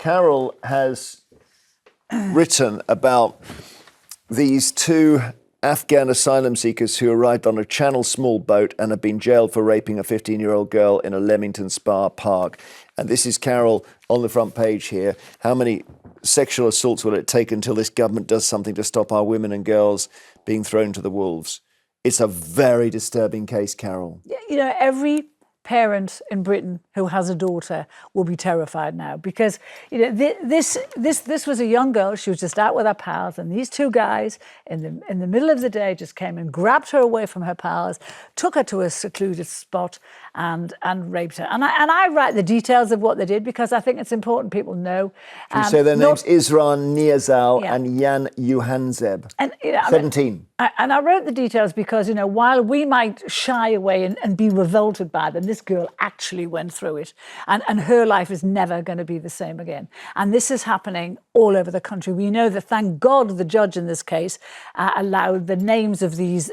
Carole has written about these two Afghan asylum seekers who arrived on a Channel small boat and have been jailed for raping a 15-year-old girl in a Leamington Spa park. And this is Carole on the front page here. How many sexual assaults will it take until this government does something to stop our women and girls being thrown to the wolves? It's a very disturbing case, Carole. You know, every parent in Britain who has a daughter will be terrified now, because you know this was a young girl. She was just out with her pals, and these two guys in the middle of the day just came and grabbed her away from her pals, took her to a secluded spot and raped her. And I write the details of what they did because I think it's important people know. You say their names: Isra Niazal and Jan Johanzeb. And 17. And I wrote the details because, you know, while we might shy away and be revolted by them, this girl actually went through it. And her life is never going to be the same again. And this is happening all over the country. We know that, thank God, the judge in this case allowed the names of these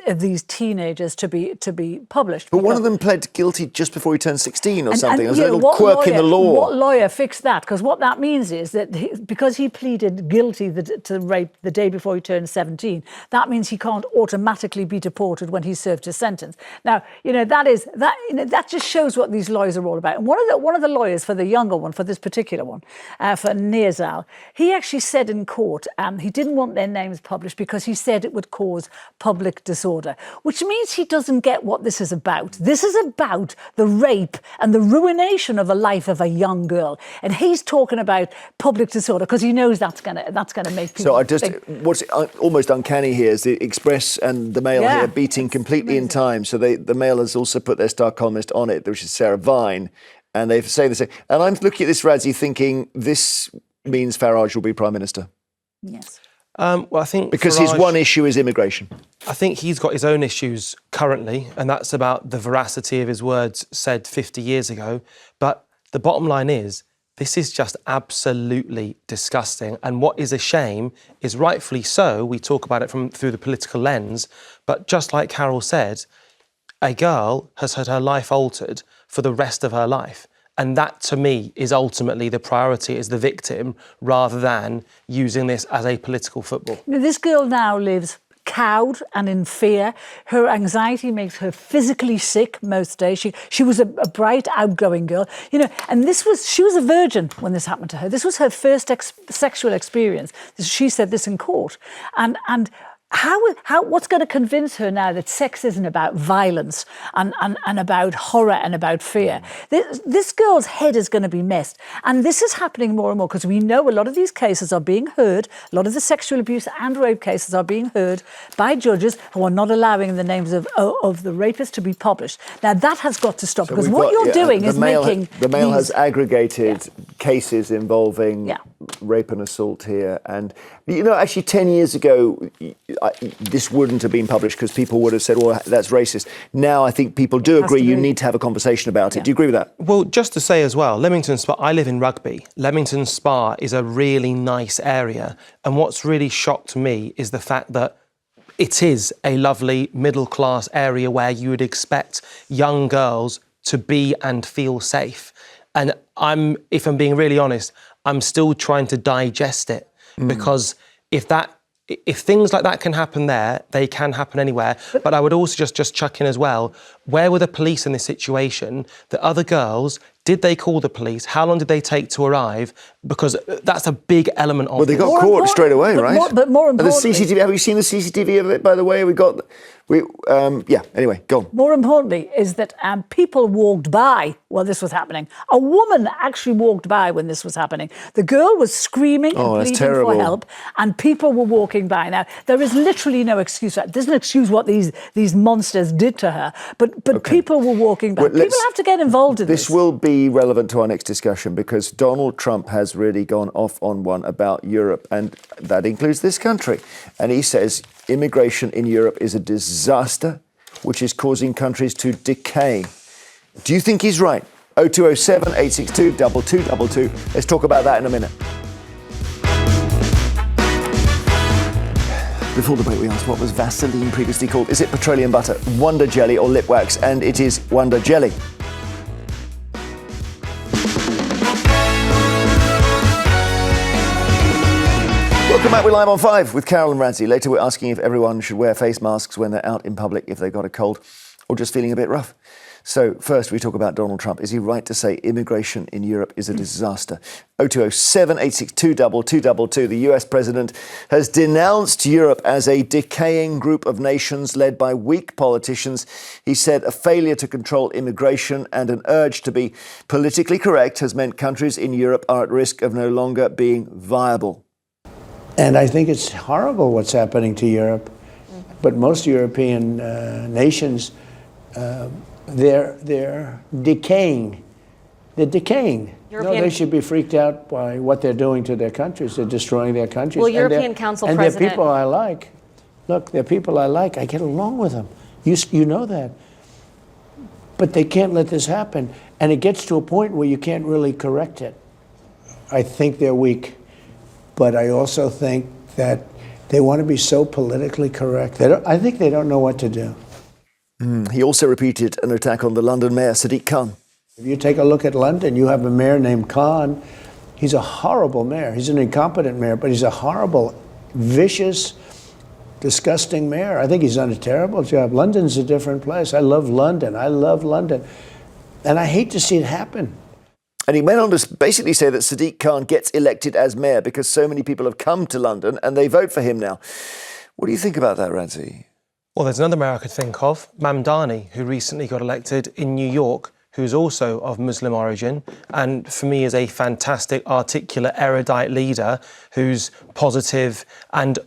teenagers to be published. But one of them pled guilty just before he turned 16 or something. There's a little quirk in the law. What lawyer fixed that? Because what that means is that because he pleaded guilty to rape the day before he turned 17, that means he can't automatically be deported when he served his sentence. Now, you know, that just shows what these lawyers are all about. And one of the lawyers for the younger one, for this particular one, for Niazal, he actually said in court he didn't want their names published because he said it would cause public disorder, which means he doesn't get what this is about. This is about the rape and the ruination of the life of a young girl, and he's talking about public disorder because he knows that's gonna make people. So what's almost uncanny here is the Express and the Mail here beating completely in time. So the Mail has also put their star columnist on it, which is Sarah Vine, and they say the same. And I'm looking at this, Radzi, thinking this means Farage will be Prime Minister. Yes. Well, I think because Farage, his one issue is immigration. I think he's got his own issues currently, and that's about the veracity of his words said 50 years ago. But the bottom line is, this is just absolutely disgusting. And what is a shame is, rightfully so, we talk about it through the political lens, but just like Carole said, a girl has had her life altered for the rest of her life. And that, to me, is ultimately the priority, is the victim, rather than using this as a political football. This girl now lives cowed and in fear. Her anxiety makes her physically sick most days. She was a bright, outgoing girl, you know, and she was a virgin when this happened to her. This was her first sexual experience. She said this in court. And what's going to convince her now that sex isn't about violence and about horror and about fear? This girl's head is going to be messed. And this is happening more and more because we know a lot of these cases are being heard. A lot of the sexual abuse and rape cases are being heard by judges who are not allowing the names of the rapists to be published. Now, that has got to stop, because what you're doing is making... The Mail has aggregated cases involving rape and assault here. And, you know, actually 10 years ago, this wouldn't have been published because people would have said, well, that's racist. Now I think people do agree you need to have a conversation about it. Do you agree with that? Well, just to say as well, Leamington Spa, I live in Rugby. Leamington Spa is a really nice area. And what's really shocked me is the fact that it is a lovely middle-class area where you would expect young girls to be and feel safe. And if I'm being really honest, I'm still trying to digest it, because if things like that can happen there, they can happen anywhere. But I would also just chuck in as well, where were the police in this situation? The other girls, did they call the police? How long did they take to arrive? Because that's a big element of it. Well, they got caught straight away, right? But more importantly... The CCTV, have you seen the CCTV of it, by the way? Anyway, go on. More importantly is that people walked by while this was happening. A woman actually walked by when this was happening. The girl was screaming and pleading for help, and people were walking by. Now, there is literally no excuse for that. It doesn't excuse what these monsters did to her, but people were walking by. People have to get involved in this. This will be relevant to our next discussion, because Donald Trump has really gone off on one about Europe, and that includes this country. And he says immigration in Europe is a disaster which is causing countries to decay. Do you think he's right? 0207 862 2222. Let's talk about that in a minute. Before the break, we asked what was Vaseline previously called. Is it petroleum butter, Wonder Jelly or lip wax? And it is Wonder Jelly. Welcome back. We're live on 5 with Carole and Radzi. Later, we're asking if everyone should wear face masks when they're out in public if they've got a cold or just feeling a bit rough. So first, we talk about Donald Trump. Is he right to say immigration in Europe is a disaster? 0207 862 2222. The US president has denounced Europe as a decaying group of nations led by weak politicians. He said a failure to control immigration and an urge to be politically correct has meant countries in Europe are at risk of no longer being viable. And I think it's horrible what's happening to Europe. But most European nations, they're decaying. They're decaying. No, they should be freaked out by what they're doing to their countries. They're destroying their countries. Well, European Council and President... they're people I like. Look, they're people I like. I get along with them. You know that. But they can't let this happen. And it gets to a point where you can't really correct it. I think they're weak. But I also think that they want to be so politically correct. I think they don't know what to do. He also repeated an attack on the London mayor, Sadiq Khan. If you take a look at London, you have a mayor named Khan. He's a horrible mayor. He's an incompetent mayor, but he's a horrible, vicious, disgusting mayor. I think he's done a terrible job. London's a different place. I love London. And I hate to see it happen. And he went on to basically say that Sadiq Khan gets elected as mayor because so many people have come to London and they vote for him now. What do you think about that, Radzi? Well, there's another mayor I could think of, Mamdani, who recently got elected in New York, who's also of Muslim origin, and for me is a fantastic, articulate, erudite leader who's positive and,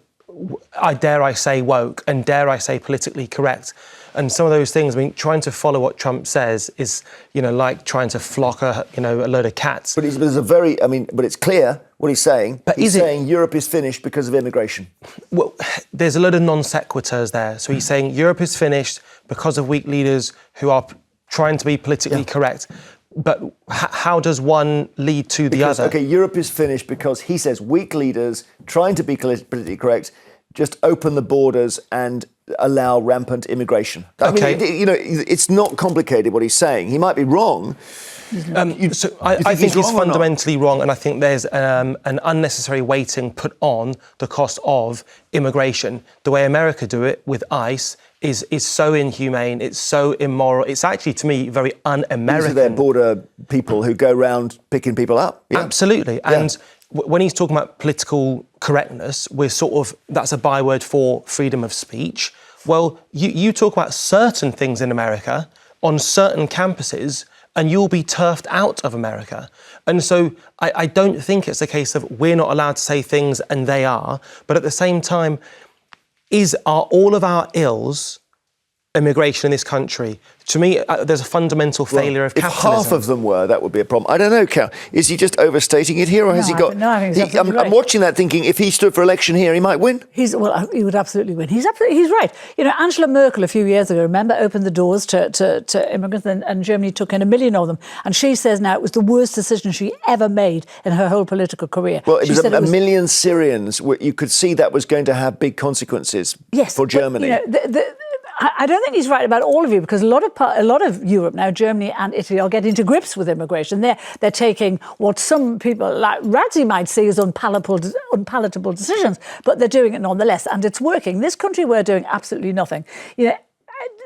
dare I say, woke, and dare I say, politically correct. And some of those things, I mean, trying to follow what Trump says is, like trying to flock a load of cats. But but it's clear what he's saying. But he's saying Europe is finished because of immigration. Well, there's a load of non sequiturs there. So he's saying Europe is finished because of weak leaders who are trying to be politically correct. But how does one lead to the other? Okay, Europe is finished because he says weak leaders trying to be politically correct just open the borders and allow rampant immigration. I mean, it's not complicated what he's saying. He might be wrong. I think he's fundamentally wrong, and I think there's an unnecessary weighting put on the cost of immigration. The way America do it with ICE is so inhumane, it's so immoral, it's actually, to me, very un-American. These are their border people who go around picking people up. Yeah. Absolutely. And when he's talking about political correctness, that's a byword for freedom of speech. Well, you talk about certain things in America on certain campuses and you'll be turfed out of America. And so I don't think it's a case of we're not allowed to say things and they are. But at the same time, are all of our ills immigration in this country? To me, there's a fundamental failure of capitalism. If half of them were, that would be a problem. I don't know, Cal. Is he just overstating it here, or has he got? No, I think he's absolutely right. I'm watching that, thinking if he stood for election here, he might win. He would absolutely win. He's right. Angela Merkel a few years ago, remember, opened the doors to immigrants, and Germany took in 1 million of them. And she says now it was the worst decision she ever made in her whole political career. Well, it was a million Syrians. You could see that was going to have big consequences for Germany. I don't think he's right about all of you, because a lot of Europe now, Germany and Italy, are getting to grips with immigration. They're taking what some people like Radzi might see as unpalatable decisions, but they're doing it nonetheless, and it's working. This country, we're doing absolutely nothing.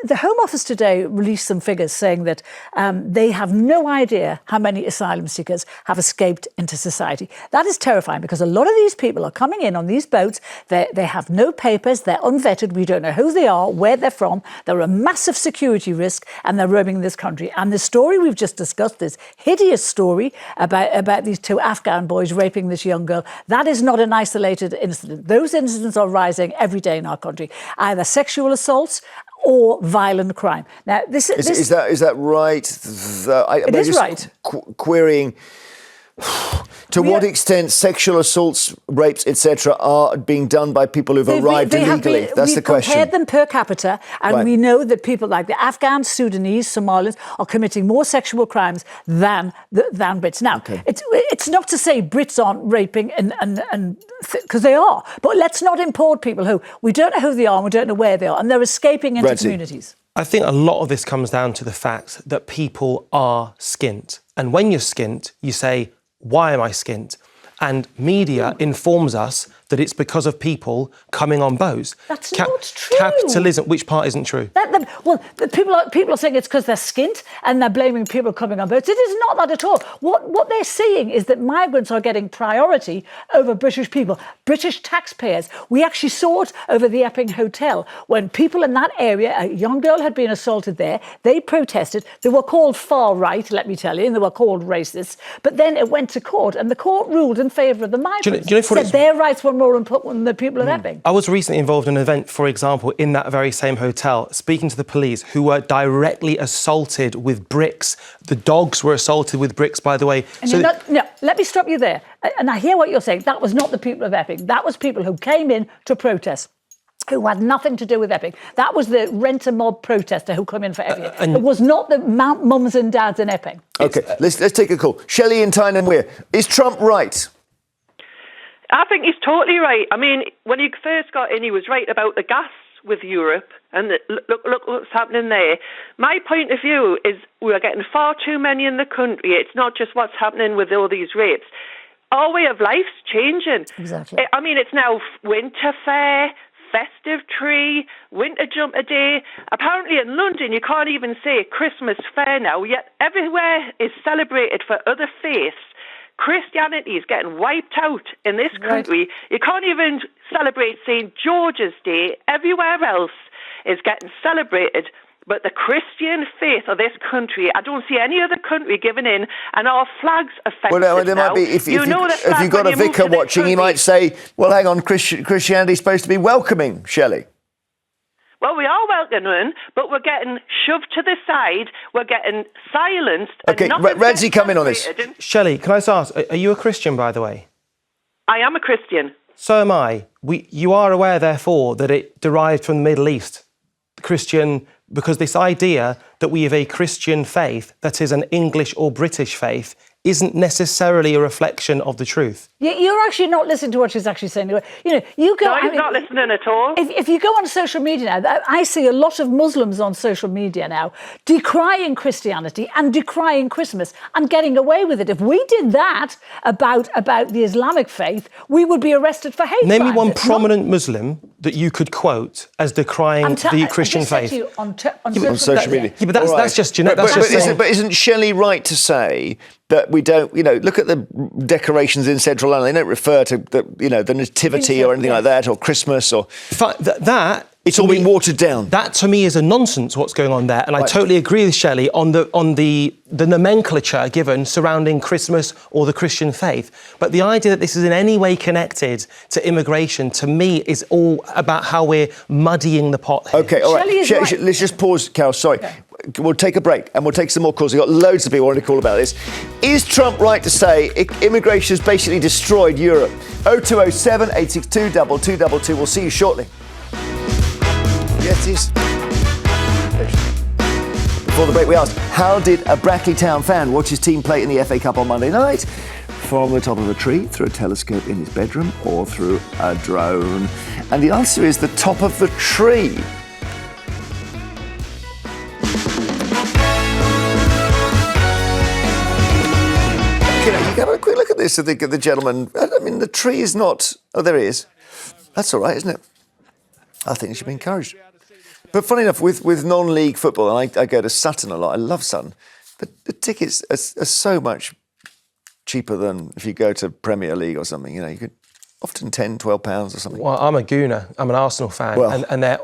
The Home Office today released some figures saying that they have no idea how many asylum seekers have escaped into society. That is terrifying, because a lot of these people are coming in on these boats. They have no papers. They're unvetted. We don't know who they are, where they're from. They're a massive security risk, and they're roaming this country. And the story we've just discussed, this hideous story about these 2 Afghan boys raping this young girl, that is not an isolated incident. Those incidents are rising every day in our country, either sexual assaults or violent crime. Now, is that right? It is right. Querying to what extent sexual assaults, rapes, etc., are being done by people who've arrived illegally. That's the question. We've compared them per capita, and we know that people like the Afghans, Sudanese, Somalians are committing more sexual crimes than Brits. Now, it's not to say Brits aren't raping, because they are. But let's not import people who we don't know who they are and we don't know where they are, and they're escaping into communities. I think a lot of this comes down to the fact that people are skint. And when you're skint, you say, why am I skint? And media informs us that it's because of people coming on boats. That's not true. Capitalism, which part isn't true? People are saying it's because they're skint and they're blaming people coming on boats. It is not that at all. What they're seeing is that migrants are getting priority over British people, British taxpayers. We actually saw it over the Epping Hotel when people in that area, a young girl had been assaulted there. They protested. They were called far right, let me tell you, and they were called racists. But then it went to court, and the court ruled in favour of the migrants. Said their rights were more important than the people of Epping. I was recently involved in an event, for example, in that very same hotel, speaking to the police who were directly assaulted with bricks. The dogs were assaulted with bricks, by the way. No, let me stop you there. And I hear what you're saying. That was not the people of Epping. That was people who came in to protest, who had nothing to do with Epping. That was the rent-a-mob protester who came in for Epping. It was not the mums and dads in Epping. OK, let's take a call. Shelley in Tyne and Wear. Is Trump right? I think he's totally right. I mean, when he first got in, he was right about the gas with Europe, and look what's happening there. My point of view is we are getting far too many in the country. It's not just what's happening with all these rapes. Our way of life's changing. Exactly. I mean, it's now winter fair, festive tree, winter jumper day. Apparently in London, you can't even say Christmas fair now, yet everywhere is celebrated for other faiths. Christianity is getting wiped out in this country. You can't even celebrate St. George's Day. Everywhere else is getting celebrated. But the Christian faith of this country, I don't see any other country giving in, and our flag's offensive Well, there might be, if you've got a vicar watching, he might say, well, hang on, Christianity's supposed to be welcoming, Shelley. Well, we are welcoming, but we're getting shoved to the side. We're getting silenced. OK, Radzi, come in on this. Shelley, can I just ask, are you a Christian, by the way? I am a Christian. So am I. You are aware, therefore, that it derived from the Middle East, Christian, because this idea that we have a Christian faith that is an English or British faith isn't necessarily a reflection of the truth. You're actually not listening to what she's actually saying. You go. No, I'm not listening at all. If you go on social media now, I see a lot of Muslims on social media now decrying Christianity and decrying Christmas and getting away with it. If we did that about the Islamic faith, we would be arrested for hate Name me crimes. one prominent Muslim that you could quote as decrying the Christian faith. On social media. Yeah, but that's just genetic. But isn't Shelley right to say that we don't, look at the decorations in central London. They don't refer to the nativity or anything like that, or Christmas, or it's all been watered down. That to me is a nonsense. What's going on there, and I totally agree with Shelley on the nomenclature given surrounding Christmas or the Christian faith. But the idea that this is in any way connected to immigration, to me, is all about how we're muddying the pot here. OK, all right. Let's just pause, Carol. Sorry. Yeah. We'll take a break and we'll take some more calls. We've got loads of people wanting to call about this. Is Trump right to say immigration has basically destroyed Europe? 0207 862 2222. We'll see you shortly. Yes, it is. Before the break, we asked, how did a Brackley Town fan watch his team play in the FA Cup on Monday night? From the top of a tree, through a telescope in his bedroom, or through a drone? And the answer is the top of the tree. You have a quick look at this. I think the gentleman. I mean, the tree is not. Oh, there he is. That's all right, isn't it? I think it should be encouraged. But funny enough, with non-league football, and I go to Sutton a lot. I love Sutton. The tickets are so much cheaper than if you go to Premier League or something. You could often £10, £12 or something. Well, I'm a Gooner. I'm an Arsenal fan, and they're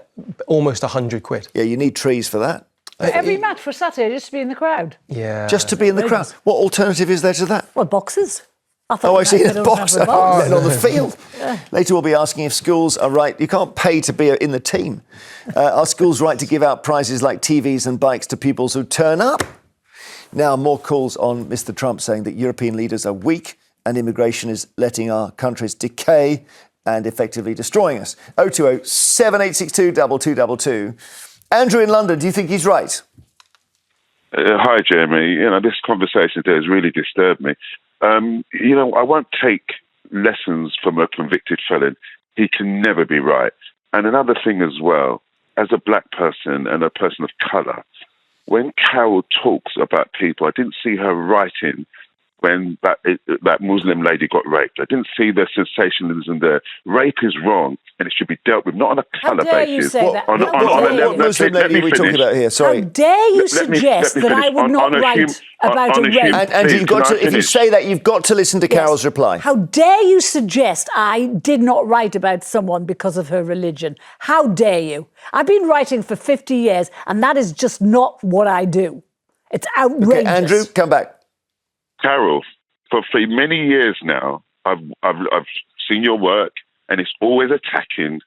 almost £100. Yeah, you need trees for that. Every match for Saturday, just to be in the crowd. Yeah. Just to be in the crowd. What alternative is there to that? Well, boxes. I see, a box. On the field. Yeah. Later we'll be asking if schools are right. You can't pay to be in the team. Are schools right to give out prizes like TVs and bikes to pupils who turn up? Now, more calls on Mr. Trump saying that European leaders are weak and immigration is letting our countries decay and effectively destroying us. 020 7862 2222. Andrew in London, do you think he's right? Hi, Jeremy. This conversation today has really disturbed me. I won't take lessons from a convicted felon. He can never be right. And another thing as well, as a black person and a person of colour, when Carol talks about people, I didn't see her writing when that Muslim lady got raped. I didn't see the sensationalism there. Rape is wrong, and it should be dealt with not on a colour dare you basis. say that? On How a dare you? level. What Muslim lady are we talking about here? Sorry. How dare you Let me suggest that finish. I would not write about a rape? Andrew, you've got to, if you say that, you've got to listen to Yes. Carol's reply. How dare you suggest I did not write about someone because of her religion? How dare you? I've been writing for 50 years, and that is just not what I do. It's outrageous. Okay, Andrew, come back. Carol, for many years now, I've seen your work, and it's always attacking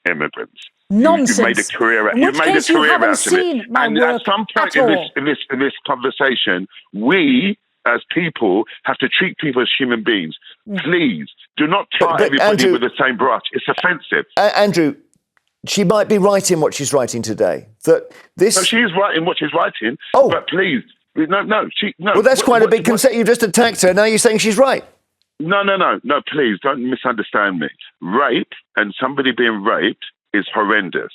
immigrants. Nonsense. You've made a career. In which case you haven't seen my And work at some point at all. in this conversation, we as people have to treat people as human beings. Please do not tar everybody Andrew, with the same brush. It's offensive. Andrew, she might be right in what she's writing today. That this. So she's right in what she's writing. Oh. But please, no. Well, that's quite a big concern. You've just attacked her. Now you're saying she's right. No, please don't misunderstand me. Rape and somebody being raped is horrendous.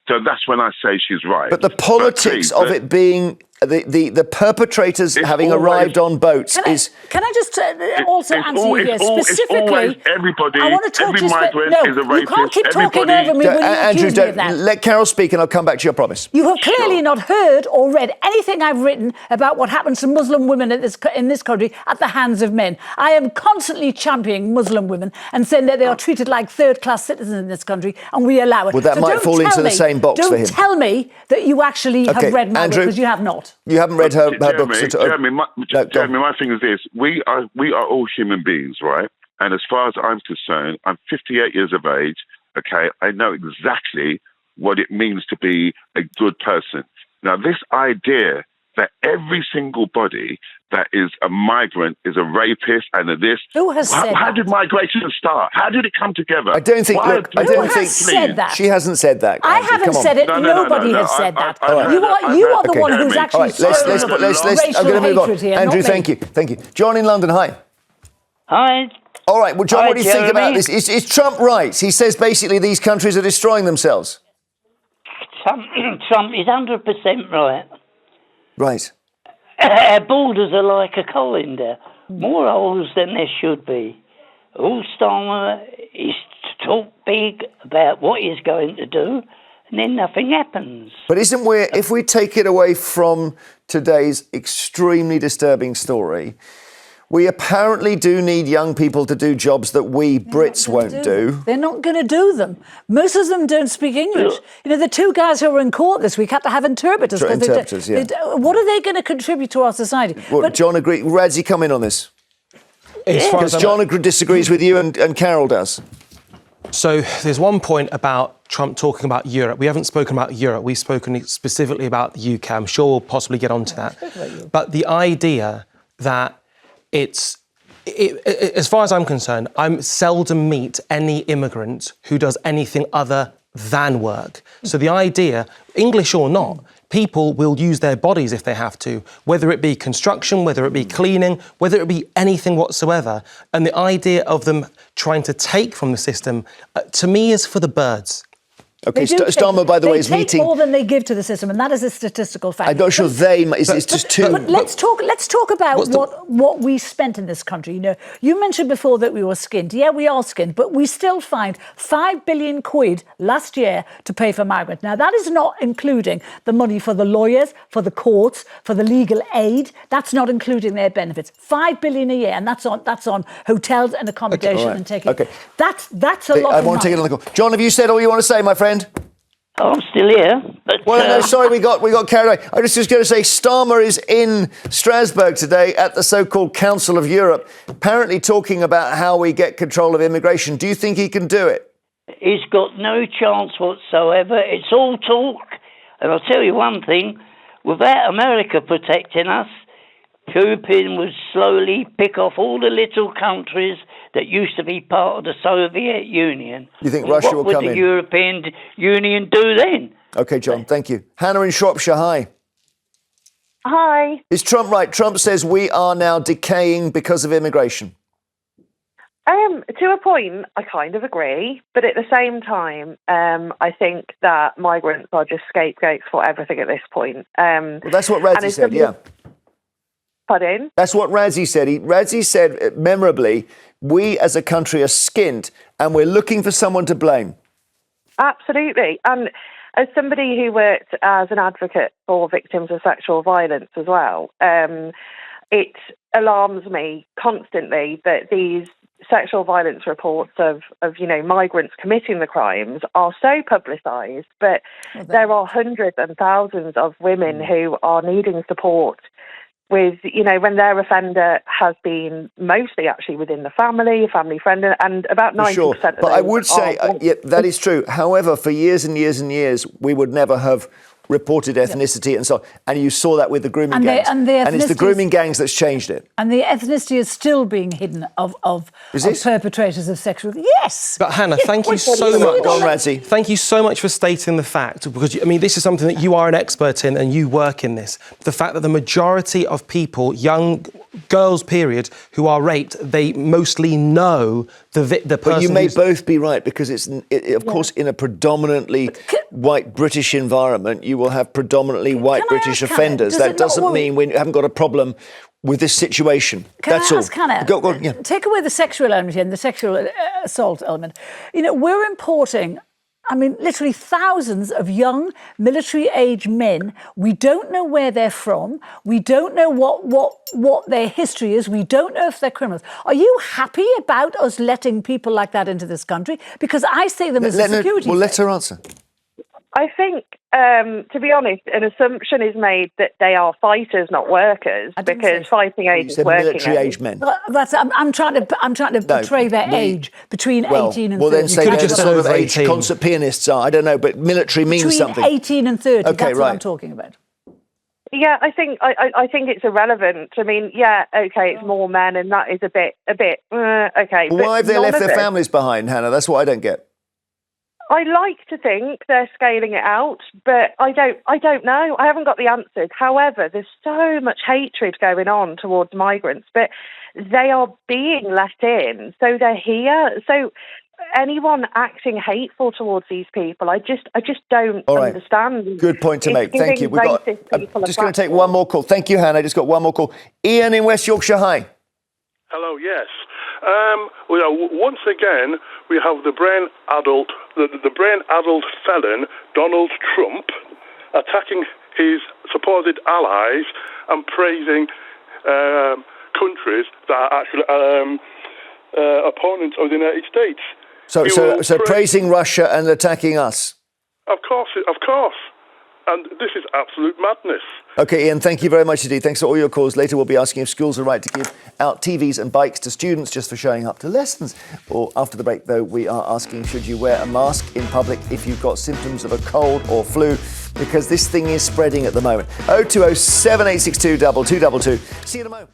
So that's when I say she's right. But the politics of it being the perpetrators having arrived on boats is. Can I just also answer you here specifically? It's always everybody. I want to talk every to you. migrant is a rapist. You can't keep talking Everybody- over me when you Andrew, accuse me of that. let Carol speak, and I'll come back to you. I promise. You have clearly not heard or read anything I've written about what happens to Muslim women in this country at the hands of men. I am constantly championing Muslim women and saying that they are treated like third-class citizens in this country, and we allow it. Well, that might don't fall into tell the me- same box for him. Don't tell me that you actually Okay, have read my Andrew, book, because you have not. You haven't read her books at all. Jeremy, my thing is this: we are all human beings, right? And as far as I'm concerned, I'm 58 years of age. Okay, I know exactly what it means to be a good person. Now, this idea that every single body that is a migrant is a rapist and a this. Who has said How that? did migration start? How did it come together? I don't think. Why- Look, I Who don't has think said that? she hasn't said that. I Andrew, haven't come on. said it. No, Nobody no, has said that. I heard You that. are the Okay. one who's All actually All right, let's. racial I'm going to move on. hatred here, Andrew, not me. thank you. John in London, hi. Hi. All right, well, John, Hi, what do you think about Jeremy. this? Is Trump right? He says basically these countries are destroying themselves. Trump is 100% right. Right. Our borders are like a colander. More holes than there should be. All Starmer is to talk big about what he's going to do, and then nothing happens. But if we take it away from today's extremely disturbing story, we apparently do need young people to do jobs that we Brits won't do. They're not going to do them. Most of them don't speak English. You know, the two guys who were in court this week had to have interpreters. 'cause Interpreters, yeah. What are they going to contribute to our society? Well, But John agrees. Radzi, come in on this. As far Because as John disagrees with you and Carol does. So there's one point about Trump talking about Europe. We haven't spoken about Europe. We've spoken specifically about the UK. I'm sure we'll possibly get onto that. But the idea that as far as I'm concerned, I seldom meet any immigrant who does anything other than work. So the idea, English or not, people will use their bodies if they have to, whether it be construction, whether it be cleaning, whether it be anything whatsoever. And the idea of them trying to take from the system, to me, is for the birds. Okay, Starmer, by the way, is they meeting. take more than they give to the system, and that is a statistical fact. I'm not sure it's just too. But let's talk about what we spent in this country. You know, you mentioned before that we were skinned. Yeah, we are skinned, but we still find 5 billion quid last year to pay for migrants. Now, that is not including the money for the lawyers, for the courts, for the legal aid. That's not including their benefits. 5 billion a year, and that's on hotels and accommodation all right. and taking. Okay. That's a lot. I of want to take money. another call. John, have you said all you want to say, my friend? Oh, I'm still here. But, Well, no, sorry, we got carried away. I was just going to say, Starmer is in Strasbourg today at the so-called Council of Europe, apparently talking about how we get control of immigration. Do you think he can do it? he's got no chance whatsoever. It's all talk. And I'll tell you one thing, without America protecting us, Putin would slowly pick off all the little countries that used to be part of the Soviet Union. You think Russia will come in? What would the European Union do then? OK, John, thank you. Hannah in Shropshire, hi. Hi. Is Trump right? Trump says we are now decaying because of immigration. To a point, I kind of agree. But at the same time, I think that migrants are just scapegoats for everything at this point. Well, that's what Radzi said, yeah. Pardon? That's what Radzi said. Radzi said memorably, we as a country are skint and we're looking for someone to blame. Absolutely. And as somebody who worked as an advocate for victims of sexual violence as well, it alarms me constantly that these sexual violence reports of migrants committing the crimes are so publicised, but there are hundreds and thousands of women who are needing support with, when their offender has been mostly actually within the family, a family friend, and about 90% Sure. of But those I would say, that is true. However, for years and years and years, we would never have reported ethnicity and so on. And you saw that with the grooming gangs. And it's the grooming gangs that's changed it. And the ethnicity is still being hidden of perpetrators of sexual... Yes! But Hannah, thank you so much. Go on, Radzi. Thank you so much for stating the fact, because, this is something that you are an expert in and you work in this. The fact that the majority of people, young girls, period, who are raped, they mostly know the person. But you may both be right, because of course, in a predominantly white British environment, you will have predominantly white British offenders. That doesn't mean we haven't got a problem with this situation. That's all. Go on, yeah. Take away the sexual element and the sexual assault element. We're importing, literally thousands of young military-age men. We don't know where they're from. We don't know what their history is. We don't know if they're criminals. Are you happy about us letting people like that into this country? Because I see them as a security threat. Let her answer. I think, to be honest, an assumption is made that they are fighters, not workers, because fighting age is working military-age men. Well, I'm trying to portray their age between 18 and 30. Well, then say they're the sort of age 18. concert pianists are. I don't know, but military means between something. 18 and 30, Okay, that's right. what I'm talking about. Yeah, I think it's irrelevant. It's more men, and that is a bit okay. Well, why have they left their families behind, Hannah? That's what I don't get. I like to think they're scaling it out, but I don't know. I haven't got the answers. However, there's so much hatred going on towards migrants, but they are being let in, so they're here. So anyone acting hateful towards these people, I just don't understand. Good point to make. Thank you. I'm just going to take one more call. Thank you, Hannah. I just got one more call. Ian in West Yorkshire. Hi. Hello. Yes. Once again, we have the brain adult felon Donald Trump attacking his supposed allies and praising countries that are actually opponents of the United States. So praising Russia and attacking us. Of course. And this is absolute madness. OK, Ian, thank you very much indeed. Thanks for all your calls. Later we'll be asking if schools are right to give out TVs and bikes to students just for showing up to lessons. Or after the break, though, we are asking, should you wear a mask in public if you've got symptoms of a cold or flu? Because this thing is spreading at the moment. 0207 862 2222. See you in a moment.